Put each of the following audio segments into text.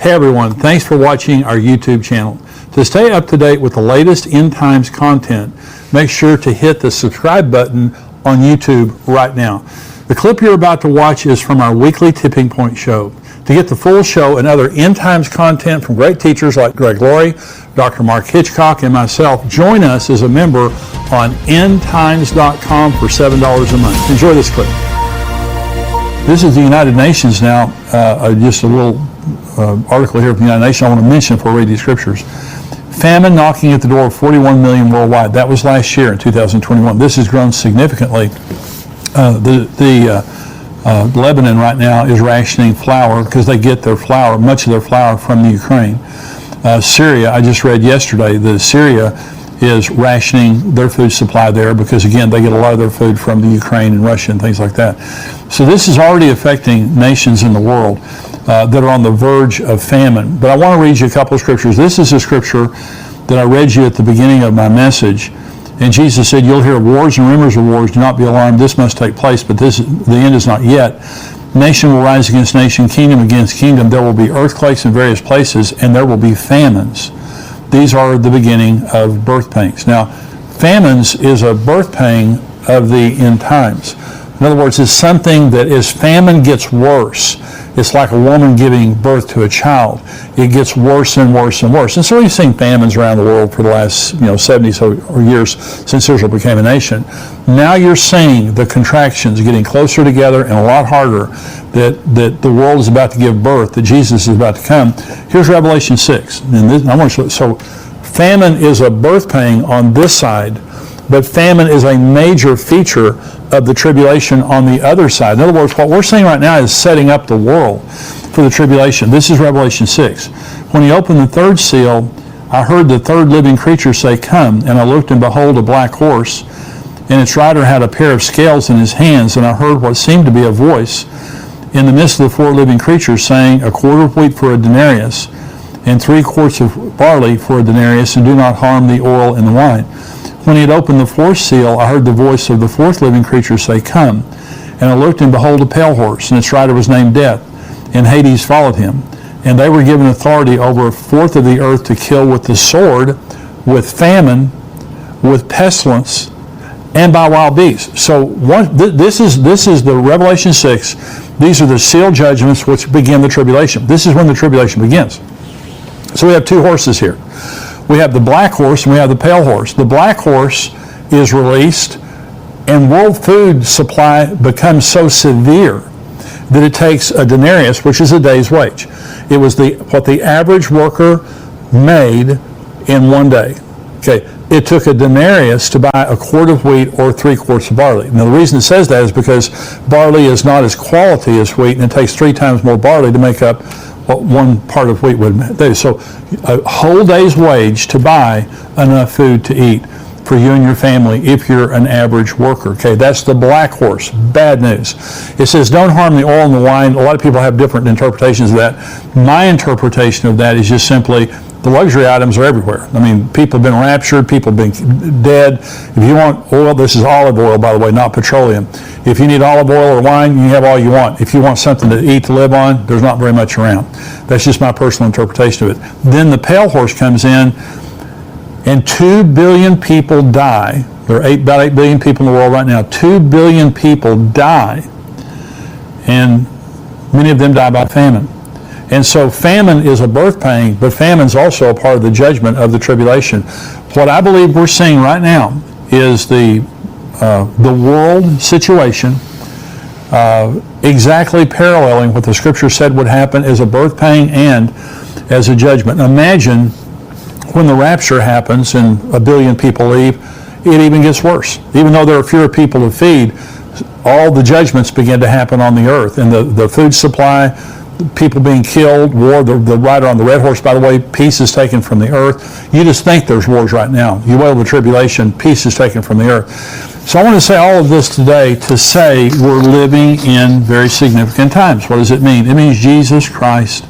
Hey everyone, thanks for watching our YouTube channel. To stay up to date with the latest end times content, make sure to hit the subscribe button on YouTube right now. The clip you're about to watch is from our weekly Tipping Point show. To get the full show and other end times content from great teachers like Greg Laurie, Dr. Mark Hitchcock, and myself, join us as a member on endtimes.com for $7 a month. Enjoy this clip. This is the United Nations now, just a little article here from the United Nations I want to mention before I read these scriptures. Famine knocking at the door of 41 million worldwide. That was last year in 2021. This has grown significantly. Lebanon right now is rationing flour because they get their flour, much of their flour, from the Ukraine. Syria, I just read yesterday that Syria is rationing their food supply there because, again, they get a lot of their food from the Ukraine and Russia and things like that. So this is already affecting nations in the world that are on the verge of famine. But I want to read you a couple of scriptures. This is a scripture that I read you at the beginning of my message. And Jesus said, "You'll hear of wars and rumors of wars. Do not be alarmed. This must take place, but the end is not yet. Nation will rise against nation, kingdom against kingdom. There will be earthquakes in various places, and there will be famines. These are the beginning of birth pangs." Now, famines is a birth pang of the end times. In other words, it's something that as famine gets worse, it's like a woman giving birth to a child. It gets worse and worse and worse. And so we've seen famines around the world for the last 70 or years since Israel became a nation. Now you're seeing the contractions getting closer together and a lot harder, that the world is about to give birth, that Jesus is about to come. Here's Revelation 6. And this, I want to show, so famine is a birth pang on this side, but famine is a major feature of the tribulation on the other side. In other words, what we're seeing right now is setting up the world for the tribulation. This is Revelation 6. When he opened the third seal, I heard the third living creature say, "Come." And I looked, and behold, a black horse, and its rider had a pair of scales in his hands. And I heard what seemed to be a voice in the midst of the four living creatures saying, "A quarter of wheat for a denarius, and 3 quarts of barley for a denarius, and do not harm the oil and the wine." When he had opened the fourth seal, I heard the voice of the fourth living creature say, "Come." And I looked, and behold, a pale horse, and its rider was named Death, and Hades followed him. And they were given authority over a fourth of the earth to kill with the sword, with famine, with pestilence, and by wild beasts. So this is the Revelation 6. These are the sealed judgments which begin the tribulation. This is when the tribulation begins. So we have 2 horses here. We have the black horse and we have the pale horse. The black horse is released, and world food supply becomes so severe that it takes a denarius, which is a day's wage. It was what the average worker made in one day. Okay, it took a denarius to buy a quart of wheat or 3 quarts of barley. Now the reason it says that is because barley is not as quality as wheat, and it takes 3 times more barley to make up what 1 part of wheat would do. So a whole day's wage to buy enough food to eat for you and your family if you're an average worker. Okay, that's the black horse. Bad news. It says, "Don't harm the oil and the wine." A lot of people have different interpretations of that. My interpretation of that is just simply the luxury items are everywhere. I mean, people have been raptured, people have been dead. If you want oil, this is olive oil, by the way, not petroleum. If you need olive oil or wine, you have all you want. If you want something to eat, to live on, there's not very much around. That's just my personal interpretation of it. Then the pale horse comes in, and 2 billion people die. There are about 8 billion people in the world right now. 2 billion people die, and many of them die by famine. And so famine is a birth pang, but famine is also a part of the judgment of the tribulation. What I believe we're seeing right now is the world situation exactly paralleling what the scripture said would happen as a birth pang and as a judgment. Imagine when the rapture happens and 1 billion people leave, it even gets worse. Even though there are fewer people to feed, all the judgments begin to happen on the earth. And the food supply, people being killed, war, the rider on the red horse, by the way, peace is taken from the earth. You just think there's wars right now. You wail the tribulation, peace is taken from the earth. So I want to say all of this today to say we're living in very significant times. What does it mean? It means Jesus Christ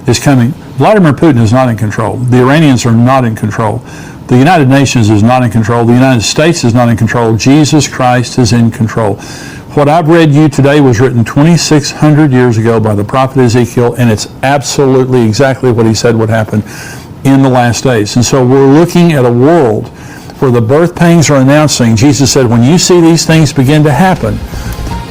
is coming. Vladimir Putin is not in control. The Iranians are not in control. The United Nations is not in control. The United States is not in control. Jesus Christ is in control. What I've read you today was written 2,600 years ago by the prophet Ezekiel, and it's absolutely exactly what he said would happen in the last days. And so we're looking at a world where the birth pangs are announcing. Jesus said, when you see these things begin to happen,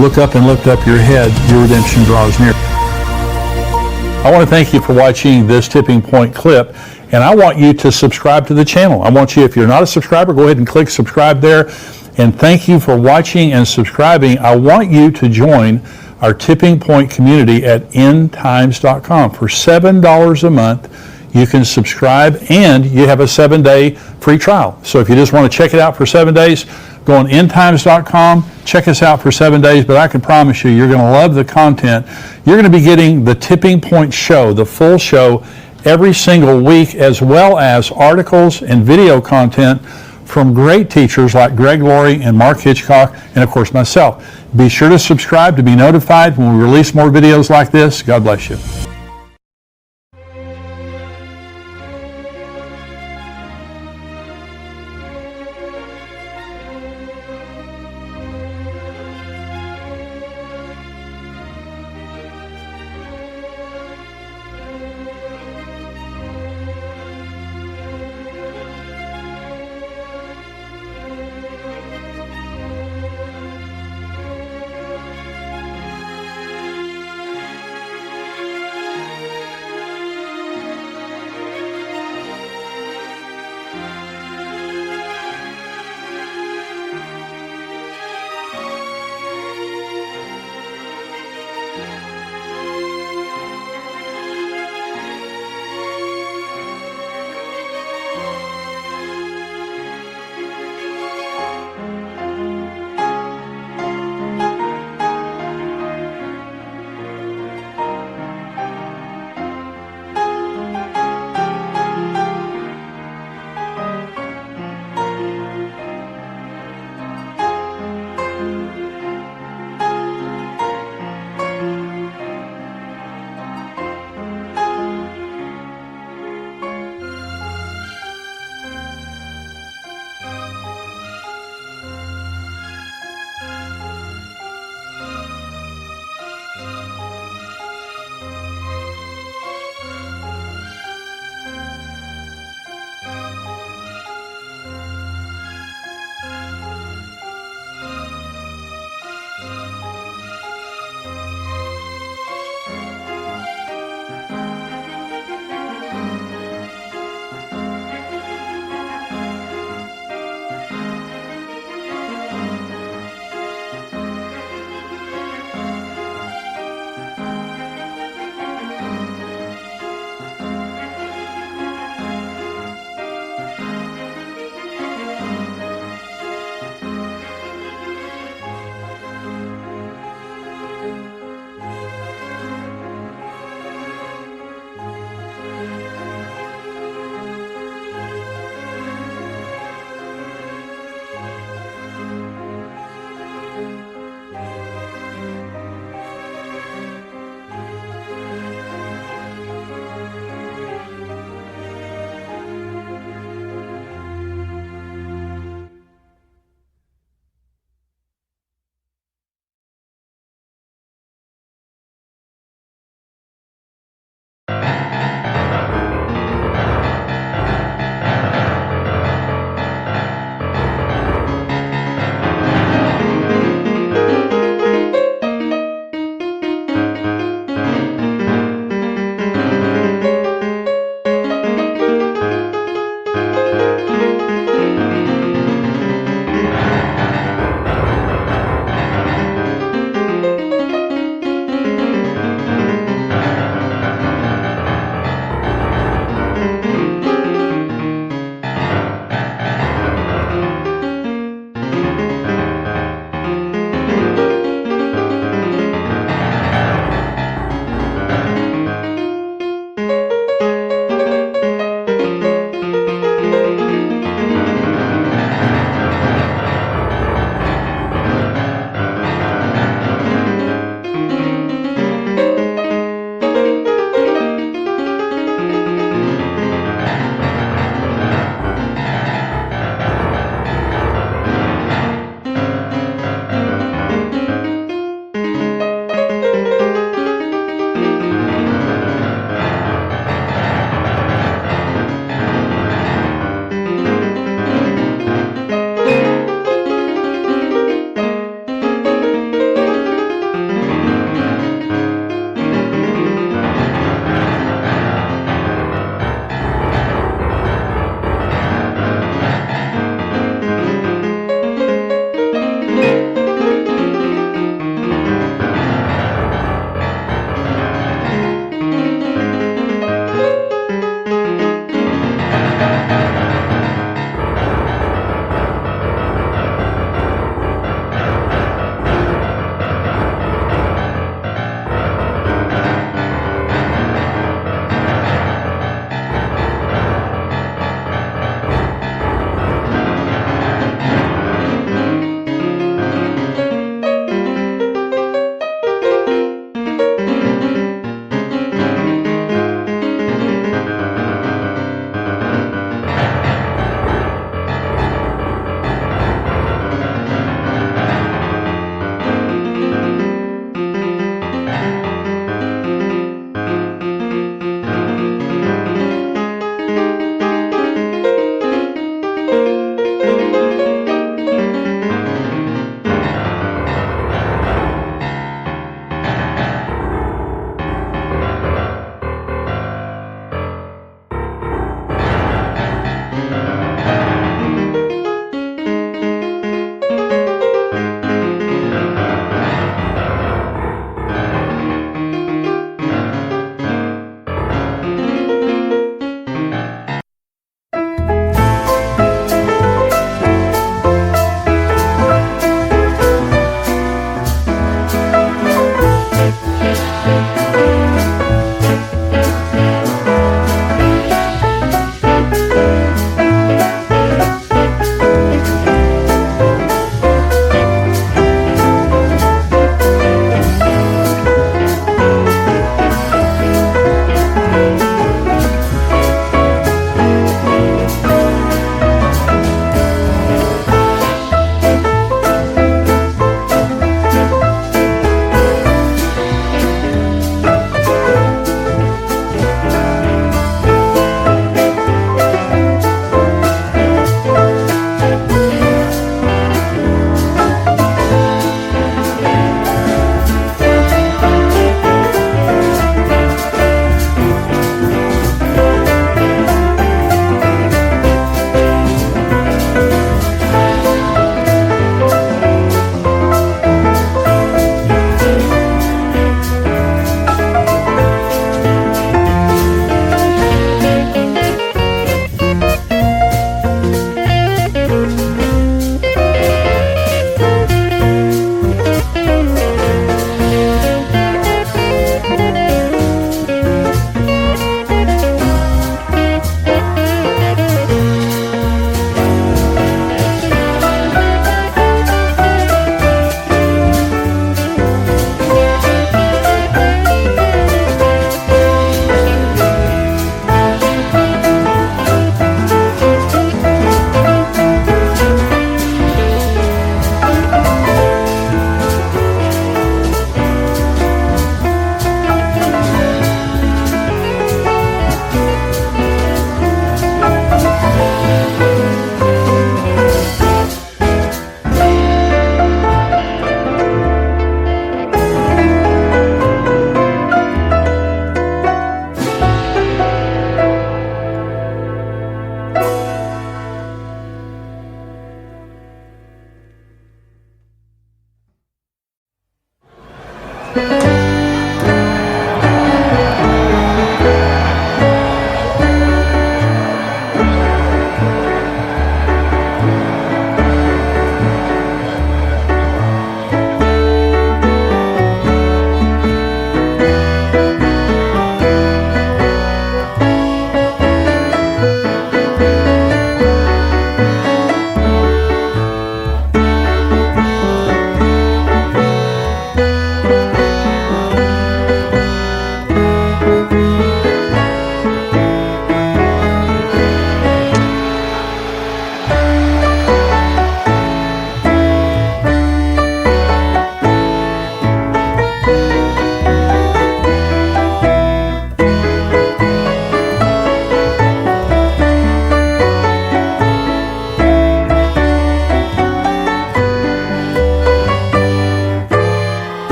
look up and lift up your head. Your redemption draws near. I want to thank you for watching this Tipping Point clip, and I want you to subscribe to the channel. I want you, if you're not a subscriber, go ahead and click subscribe there. And thank you for watching and subscribing. I want you to join our Tipping Point community at endtimes.com. For $7 a month, you can subscribe, and you have a 7-day free trial. So if you just want to check it out for 7 days, go on endtimes.com, check us out for 7 days, but I can promise you, you're going to love the content. You're going to be getting the Tipping Point show, the full show, every single week, as well as articles and video content from great teachers like Greg Laurie and Mark Hitchcock, and of course myself. Be sure to subscribe to be notified when we release more videos like this. God bless you.